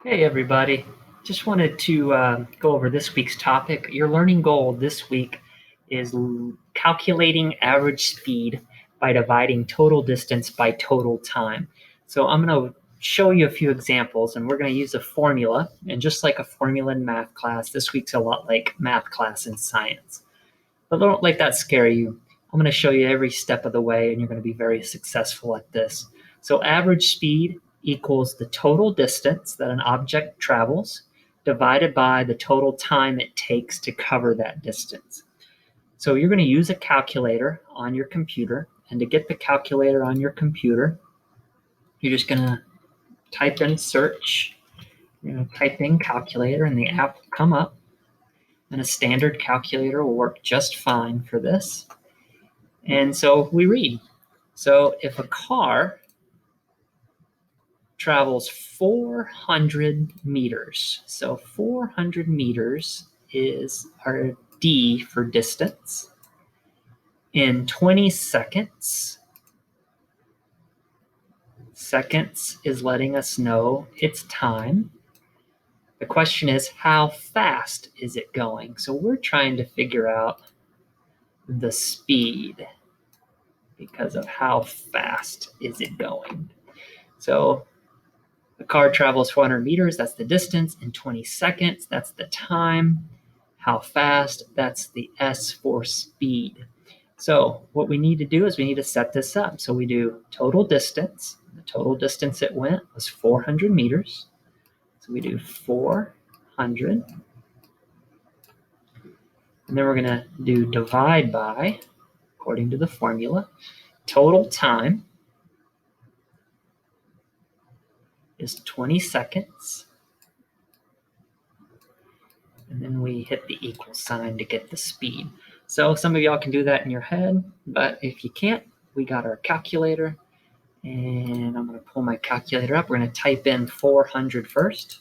Hey everybody, just wanted to go over this week's topic. Your learning goal this week is calculating average speed by dividing total distance by total time. So I'm going to show you a few examples and we're going to use a formula. And just like a formula in math class, this week's a lot like math class in science. But don't let that scare you. I'm going to show you every step of the way and you're going to be very successful at this. So average speed equals the total distance that an object travels divided by the total time it takes to cover that distance. So you're going to use a calculator on your computer, and to get the calculator on your computer, you're just going to type in search, you're going to type in calculator, and the app will come up, and a standard calculator will work just fine for this. And so we read. So if a car travels 400 meters, so 400 meters is our D for distance, in 20 seconds, seconds is letting us know its time. The question is, how fast is it going? So we're trying to figure out the speed because of how fast is it going. So the car travels 400 meters, that's the distance, in 20 seconds, that's the time. How fast, that's the S for speed. So what we need to do is we need to set this up. So we do total distance. The total distance it went was 400 meters. So we do 400. And then we're going to do divide by, according to the formula, total time is 20 seconds. And then we hit the equal sign to get the speed. So some of y'all can do that in your head, but if you can't, we got our calculator. And I'm going to pull my calculator up. We're going to type in 400 first.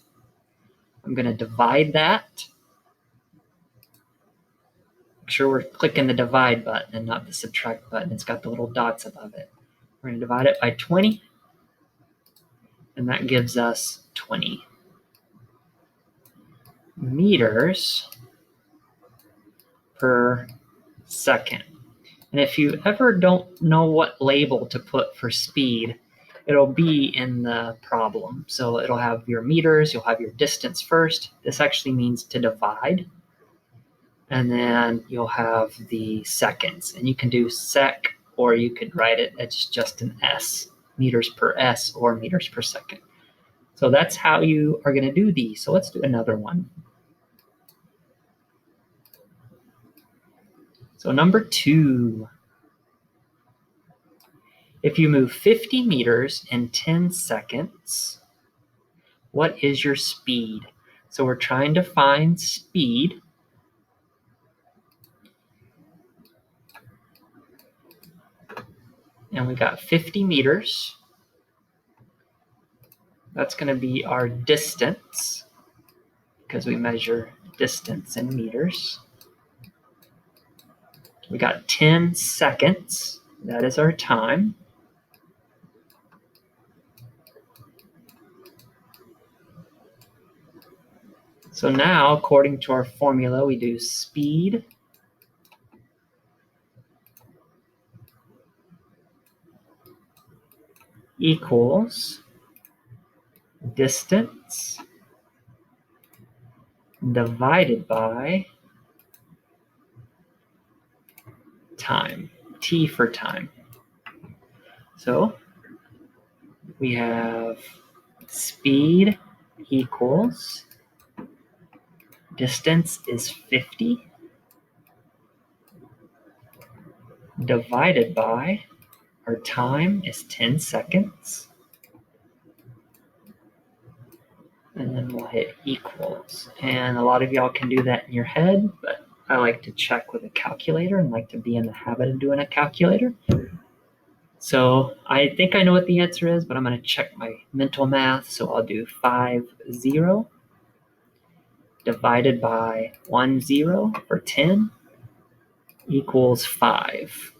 I'm going to divide that. Make sure we're clicking the divide button and not the subtract button. It's got the little dots above it. We're going to divide it by 20. And that gives us 20 meters per second. And if you ever don't know what label to put for speed, it'll be in the problem. So it'll have your meters, you'll have your distance first. This actually means to divide. And then you'll have the seconds. And you can do sec, or you could write it as just an S, meters per S or meters per second. So that's how you are going to do these. So let's do another one. So number 2. If you move 50 meters in 10 seconds, what is your speed? So we're trying to find speed. And we got 50 meters. That's going to be our distance because we measure distance in meters. We got 10 seconds. That is our time. So now, according to our formula, we do speed equals distance divided by time, T for time. So we have speed equals distance is 50 divided by our time is 10 seconds. And then we'll hit equals. And a lot of y'all can do that in your head, but I like to check with a calculator and like to be in the habit of doing a calculator. So I think I know what the answer is, but I'm going to check my mental math. So I'll do 50 divided by 10 for 10 equals 5.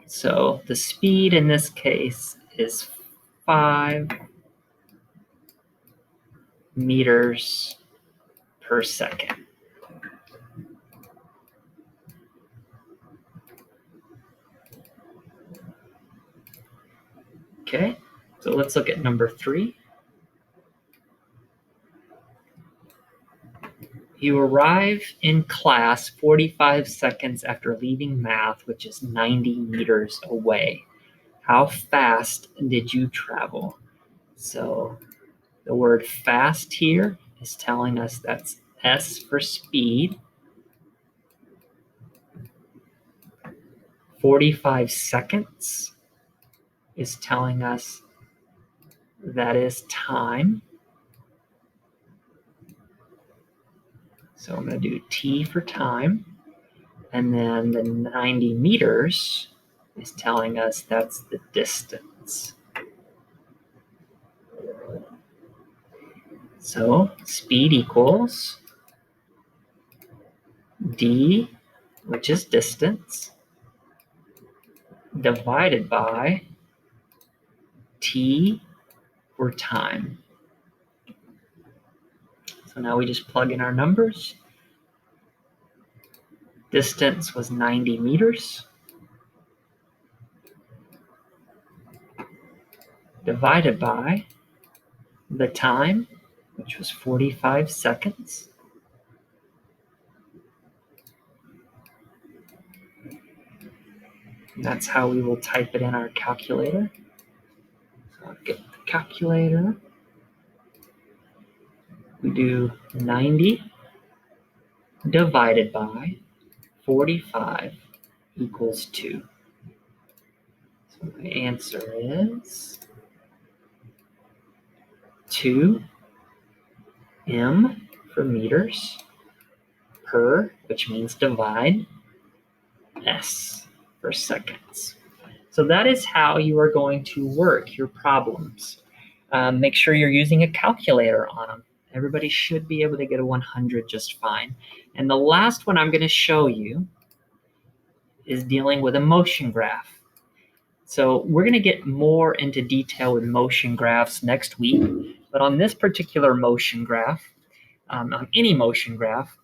So the speed in this case is 5 meters per second. Okay, so let's look at number 3. You arrive in class 45 seconds after leaving math, which is 90 meters away. How fast did you travel? So the word fast here is telling us that's S for speed. 45 seconds is telling us that is time. So I'm going to do T for time. And then the 90 meters is telling us that's the distance. So speed equals D, which is distance, divided by T for time. So now we just plug in our numbers. Distance was 90 meters. Divided by the time, which was 45 seconds. And that's how we will type it in our calculator. So I'll get the calculator. We do 90 divided by 45 equals 2. So my answer is 2 m for meters per, which means divide, s for seconds. So that is how you are going to work your problems. Make sure you're using a calculator on them. Everybody should be able to get a 100 just fine. And the last one I'm going to show you is dealing with a motion graph. So we're going to get more into detail with motion graphs next week. But on this particular motion graph, on any motion graph,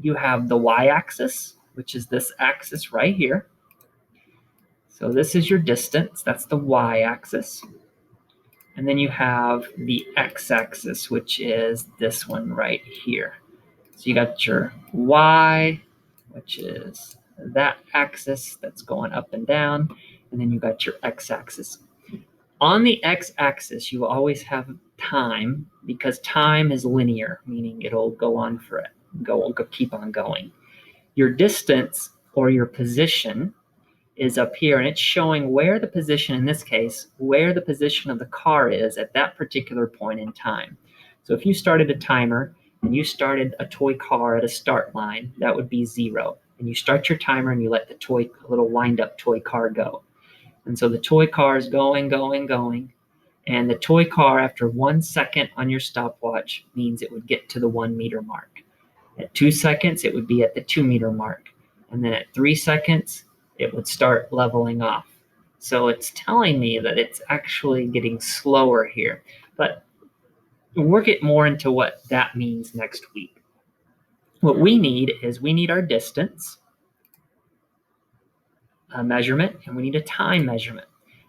you have the y-axis, which is this axis right here. So this is your distance. That's the y-axis. And then you have the x-axis, which is this one right here. So you got your y, which is that axis that's going up and down. And then you got your x-axis. On the x-axis, you always have time, because time is linear, meaning it'll go on for it, keep on going. Your distance or your position is up here, and it's showing where the position, in this case, where the position of the car is at that particular point in time. So if you started a timer and you started a toy car at a start line, that would be 0. And you start your timer and you let the little wind-up toy car go. And so the toy car is going, going, going. And the toy car, after 1 second on your stopwatch, means it would get to the 1 meter mark. At 2 seconds, it would be at the 2 meter mark. And then at 3 seconds, it would start leveling off. So it's telling me that it's actually getting slower here. But we'll get more into what that means next week. What we need is our distance measurement, and we need a time measurement.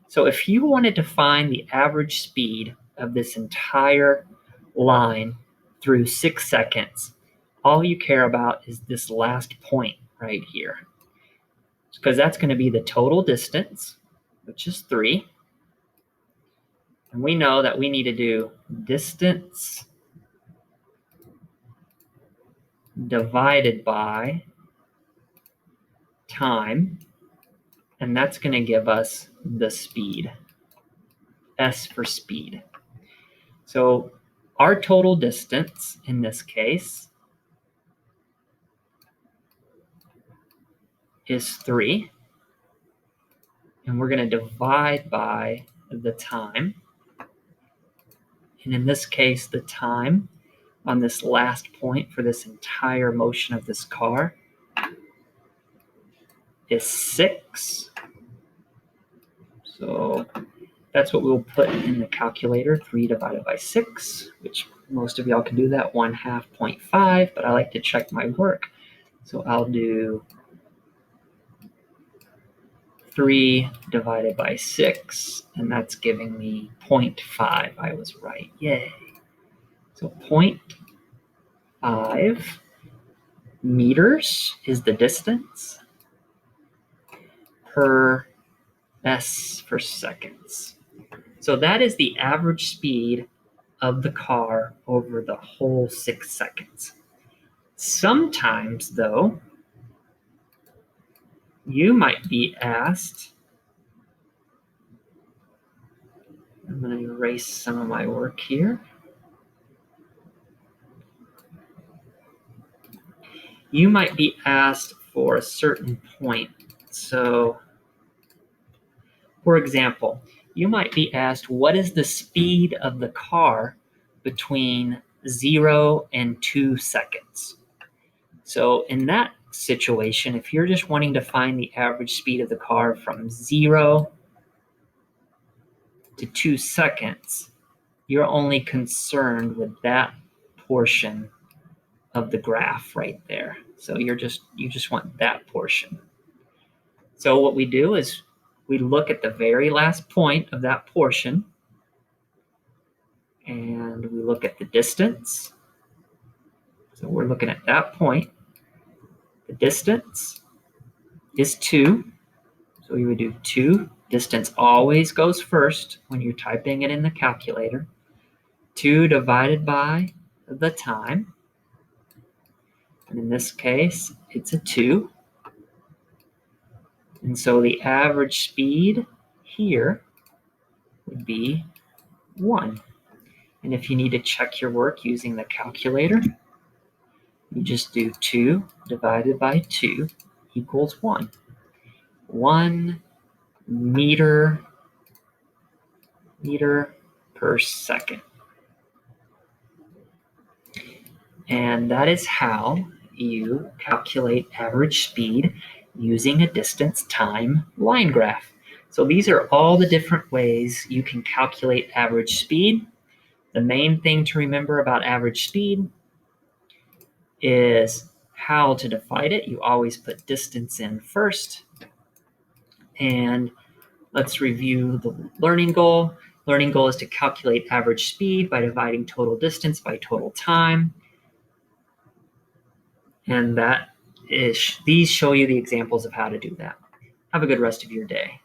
So if you wanted to find the average speed of this entire line through 6 seconds, all you care about is this last point right here, because that's going to be the total distance, which is 3. And we know that we need to do distance divided by time, and that's going to give us the speed, S for speed. So our total distance in this case is 3, and we're going to divide by the time. And in this case, the time on this last point for this entire motion of this car is 6. So That's what we'll put in the calculator, 3 divided by 6, which most of y'all can do that, 1/2 0.5, but I like to check my work. So I'll do 3 divided by 6, and that's giving me 0.5. I was right, yay. So 0.5 meters is the distance per s for seconds. So that is the average speed of the car over the whole 6 seconds. Sometimes, though, you might be asked, I'm going to erase some of my work here. You might be asked for a certain point. So, for example, you might be asked, what is the speed of the car between 0 and 2 seconds? So in that situation, if you're just wanting to find the average speed of the car from 0 to 2 seconds, you're only concerned with that portion of the graph right there. So you just want that portion. So what we do is we look at the very last point of that portion, and we look at the distance. So we're looking at that point. The distance is 2. So we would do 2. Distance always goes first when you're typing it in the calculator. 2 divided by the time. And in this case, it's a 2. And so the average speed here would be 1. And if you need to check your work using the calculator, you just do 2 divided by 2 equals 1. 1 meter per second. And that is how you calculate average speed using a distance time line graph. So these are all the different ways you can calculate average speed. The main thing to remember about average speed is how to divide it. You always put distance in first. And let's review the learning goal. Learning goal is to calculate average speed by dividing total distance by total time. And these show you the examples of how to do that. Have a good rest of your day.